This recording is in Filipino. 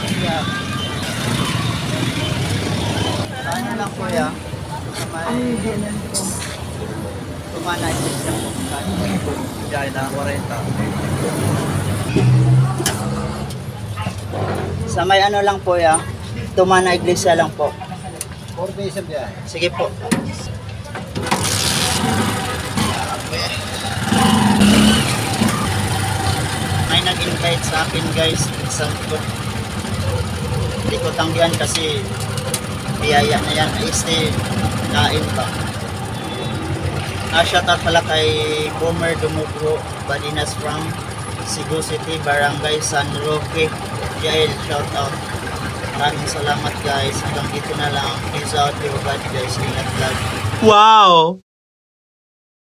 yeah. Ano lang po ya? May tumanay din siya po. Diyan na 40. Sa may ano lang po ya? Tumana iglesia lang po. 4 days of yan. Sige po. May nag-invite sa akin guys. Isang ko. Hindi ko tanggihan kasi biyaya na yan. Este, kain pa. Shoutout pala kay Bomer Dumugro, Badinas from Cebu City, Barangay San Roque. Jail, shoutout. Maraming salamat guys. Hanggang dito na lang. Peace out. God guys. Ingat vlog. Wow!